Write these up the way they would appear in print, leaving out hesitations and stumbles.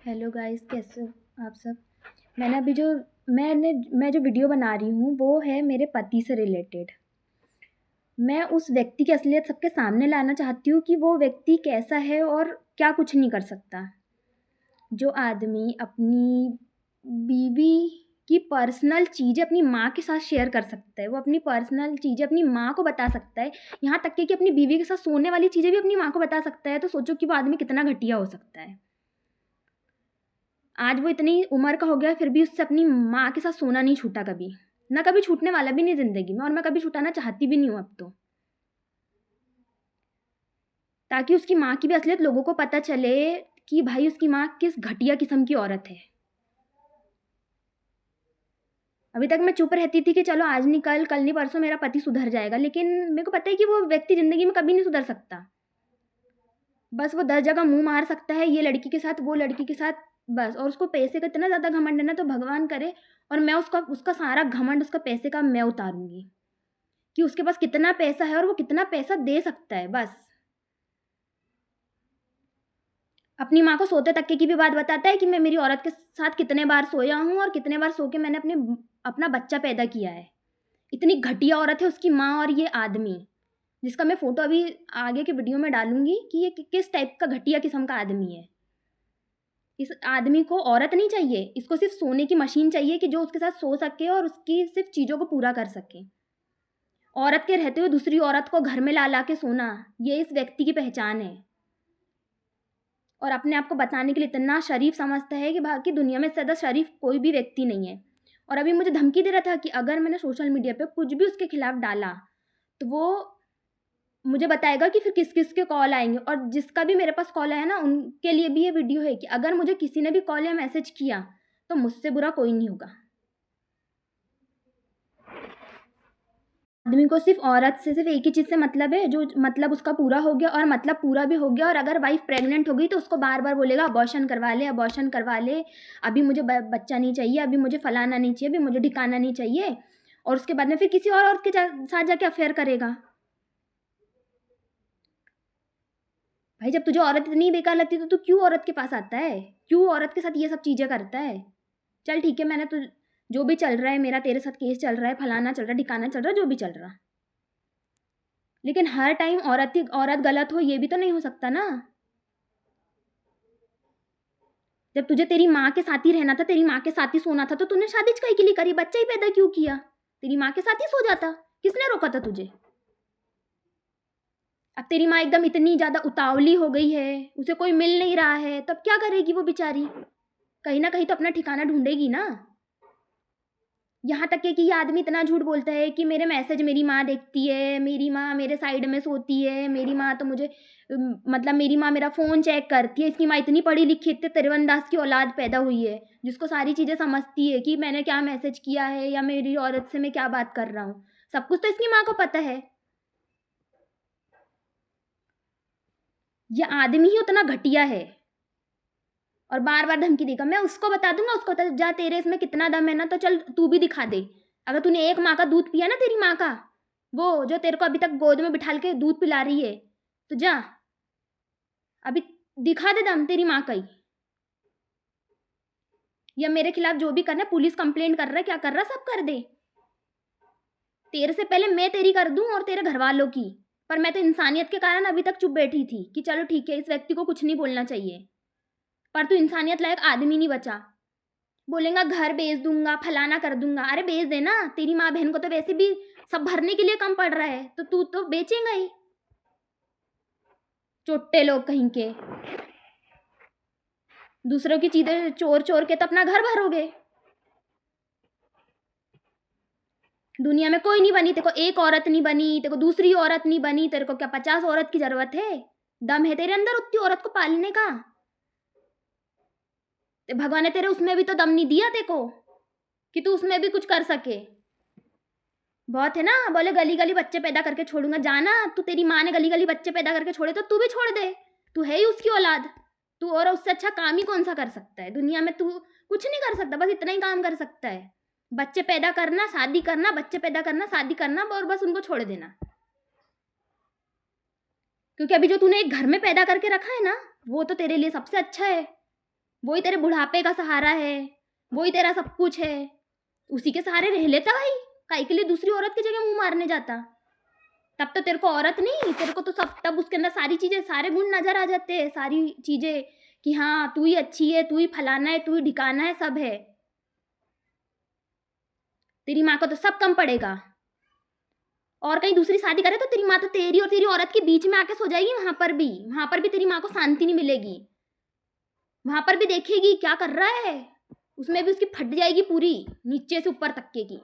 Hello guys, कैसे हो आप सब। मैंने अभी जो मैं जो वीडियो बना रही हूँ वो है मेरे पति से रिलेटेड। मैं उस व्यक्ति की असलियत सबके सामने लाना चाहती हूँ कि वो व्यक्ति कैसा है और क्या कुछ नहीं कर सकता। जो आदमी अपनी बीवी की पर्सनल चीज़ें अपनी माँ के साथ शेयर कर सकता है, वो अपनी पर्सनल चीज़ें अपनी माँ को बता सकता है, यहाँ तक कि अपनी बीवी के साथ सोने वाली चीज़ें भी अपनी माँ को बता सकता है, तो सोचो कि वो आदमी कितना घटिया हो सकता है। आज वो इतनी उम्र का हो गया फिर भी उससे अपनी माँ के साथ सोना नहीं छूटा कभी, ना कभी छूटने वाला भी नहीं ज़िंदगी में, और मैं कभी छुटाना चाहती भी नहीं हूँ अब तो। ताकि उसकी माँ की भी असलियत लोगों को पता चले कि भाई उसकी माँ किस घटिया किस्म की औरत है। अभी तक मैं चुप रहती थी कि चलो आज नहीं कल नहीं परसों मेरा पति सुधर जाएगा, लेकिन मेरे को पता है कि वो व्यक्ति ज़िंदगी में कभी नहीं सुधर सकता। बस वो 10 जगह मुँह मार सकता है, ये लड़की के साथ, वो लड़की के साथ, बस। और उसको पैसे का इतना ज़्यादा घमंड है ना, तो भगवान करे और मैं उसका उसका सारा घमंड उसका पैसे का मैं उतारूँगी, कि उसके पास कितना पैसा है और वो कितना पैसा दे सकता है, बस। अपनी माँ को सोते तक की भी बात बताता है कि मैं मेरी औरत के साथ कितने बार सोया हूँ और कितने बार सो के मैंने अपना बच्चा पैदा किया है। इतनी घटिया औरत है उसकी माँ और ये आदमी, जिसका मैं फ़ोटो अभी आगे के वीडियो में डालूँगी कि ये किस टाइप का घटिया किस्म का आदमी है। इस आदमी को औरत नहीं चाहिए, इसको सिर्फ़ सोने की मशीन चाहिए कि जो उसके साथ सो सके और उसकी सिर्फ़ चीज़ों को पूरा कर सके। औरत के रहते हुए दूसरी औरत को घर में ला के सोना, ये इस व्यक्ति की पहचान है। और अपने आप को बताने के लिए इतना शरीफ समझता है कि बाकी दुनिया में इससे ज़्यादा शरीफ कोई भी व्यक्ति नहीं है। और अभी मुझे धमकी दे रहा था कि अगर मैंने सोशल मीडिया पे कुछ भी उसके खिलाफ डाला, तो वो मुझे बताएगा कि फिर किस-किस के कॉल आएँगे, और जिसका भी मेरे पास कॉल आया ना, उनके लिए भी ये वीडियो है कि अगर मुझे किसी ने भी कॉल या मैसेज किया, तो मुझसे बुरा कोई नहीं होगा। आदमी को सिर्फ़ औरत से सिर्फ़ एक ही चीज़ से मतलब है, जो मतलब उसका पूरा हो गया और मतलब पूरा भी हो गया, और अगर वाइफ़ प्रेग्नेंट हो गई तो उसको बार-बार बोलेगा अबॉर्शन करवा ले, अबॉर्शन करवा ले, अभी मुझे ब बच्चा नहीं चाहिए, अभी मुझे फलाना नहीं चाहिए, अभी मुझे ढिकाना नहीं चाहिए, और उसके बाद में फिर किसी और औरत के साथ जाके अफ़ेयर करेगा। भाई जब तुझे औरत इतनी बेकार लगती है तो तू क्यों औरत के पास आता है? क्यों औरत के साथ ये सब चीज़ें करता है? चल ठीक है, मैंने तो जो भी चल रहा है, मेरा तेरे साथ केस चल रहा है, फलाना चल रहा है, ढिकाना चल रहा है, जो भी चल रहा। लेकिन हर टाइम औरत गलत हो ये भी तो नहीं हो सकता ना। जब तुझे तेरी माँ के साथ ही रहना था, तेरी माँ के साथ ही सोना था, तो तूने शादी काहे के लिए करी? बच्चा ही पैदा क्यों किया? तेरी माँ के साथ ही सो जाता। किसने रोका था तुझे? अब तेरी माँ एकदम इतनी ज़्यादा उतावली हो गई है, उसे कोई मिल नहीं रहा है, तब क्या करेगी वो बेचारी? कहीं न कहीं तो अपना ठिकाना ढूँढेगी ना। यहाँ तक है कि ये आदमी इतना झूठ बोलता है कि मेरे मैसेज मेरी माँ देखती है, मेरी माँ मेरे साइड में सोती है, मेरी माँ तो मुझे मतलब मेरी माँ मेरा फ़ोन चेक करती है, इसकी माँ इतनी पढ़ी-लिखी, इतने तिरवंदाज़ की औलाद पैदा हुई है, जिसको सारी चीज़ें समझती है कि मैंने क्या मैसेज किया है या मेरी औरत से मैं क्या बात कर रहा हूँ। सब कुछ तो इसकी माँ को पता है। ये आदमी ही उतना घटिया है और बार-बार धमकी देगा, मैं उसको बता दूँगा, उसको बता जा तेरे इसमें कितना दम है ना, तो चल तू भी दिखा दे। अगर तूने एक माँ का दूध पिया ना तेरी माँ का, वो जो तेरे को अभी तक गोद में बिठाल के दूध पिला रही है, तो जा, अभी दिखा दे दम तेरी माँ का ही। या मेरे खिलाफ जो भी करना है, पुलिस कंप्लेंट कर रहा है, क्या कर रहा है, सब कर दे। तेरे से पहले मैं तेरी कर दूँ और तेरे घरवालों की। पर मैं तो इंसानियत के कारण अभी तक चुप बैठी थी कि चलो ठीक है, इस व्यक्ति को कुछ नहीं बोलना चाहिए। पर तू इंसानियत लायक आदमी नहीं बचा। बोलेगा घर बेच दूँगा, फलाना कर दूँगा। अरे बेच दे ना, तेरी माँ-बहन को तो वैसे भी सब भरने के लिए कम पड़ रहा है, तो तू तो बेचेगा ही। चोट्टे लोग कहीं के। दूसरों की चीज़ें चोर-चोर के तो अपना घर भरोगे। दुनिया में कोई नहीं बनी, तेरे को एक औरत नहीं बनी, तेरे को दूसरी औरत नहीं बनी, तेरे को क्या 50 औरत की ज़रूरत है? दम है तेरे अंदर उतनी औरत को पालने का? ते भगवान ने तेरे उसमें भी तो दम नहीं दिया तेरे को, कि तू उसमें भी कुछ कर सके। बहुत है ना, बोले गली-गली बच्चे पैदा करके छोड़ूँगा, जा ना, तू तेरी माँ ने गली-गली बच्चे पैदा करके छोड़े तो तू भी छोड़ दे। तू है ही उसकी औलाद। तू और उससे अच्छा काम ही कौन-सा कर सकता है? दुनिया में तू कुछ नहीं कर सकता, बस इतना ही काम कर सकता है। बच्चे पैदा करना, शादी करना, बच्चे पैदा करना, शादी करना और बस उनको छोड़ देना। क्योंकि अभी जो तूने एक घर में पैदा करके रखा है ना, वो तो तेरे लिए सबसे अच्छा है। वही तेरे बुढ़ापे का सहारा है, वही तेरा सब कुछ है, उसी के सहारे रह लेता भाई। काहे के लिए दूसरी औरत की जगह मुँह मारने जाता? तब तो तेरे को औरत नहीं, तेरे को तो सब तब उसके अंदर सारी चीज़ें, सारे गुण नज़र आ जाते हैं, सारी चीज़ें कि हाँ, तू ही अच्छी है, तू ही फलाना है, तू ही ढिकाना है, सब है। तेरी माँ को तो सब कम पड़ेगा। और कहीं दूसरी शादी करे तो तेरी माँ तो तेरी और तेरी औरत के बीच में आके सो जाएगी, वहाँ पर भी तेरी माँ को शांति नहीं मिलेगी। वहाँ पर भी देखेगी क्या कर रहा है, उसमें भी उसकी फट जाएगी पूरी, नीचे से ऊपर तक की।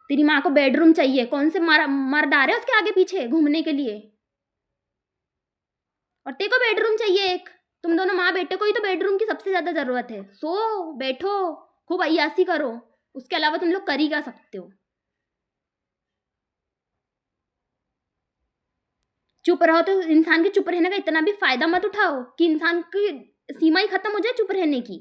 तेरी माँ को बेडरूम चाहिए, कौन से मर्द आ रहे हैं उसके आगे पीछे घूमने के लिए, और तेरे को बेडरूम चाहिए एक। तुम दोनों माँ बेटे को ही तो बेडरूम की सबसे ज़्यादा ज़रूरत है। सो बैठो, खूब अय्यासी करो, उसके अलावा तुम लोग कर ही क्या सकते हो? चुप रहो तो इंसान के चुप रहने का इतना भी फ़ायदा मत उठाओ कि इंसान की सीमा ही खत्म हो जाए चुप रहने की।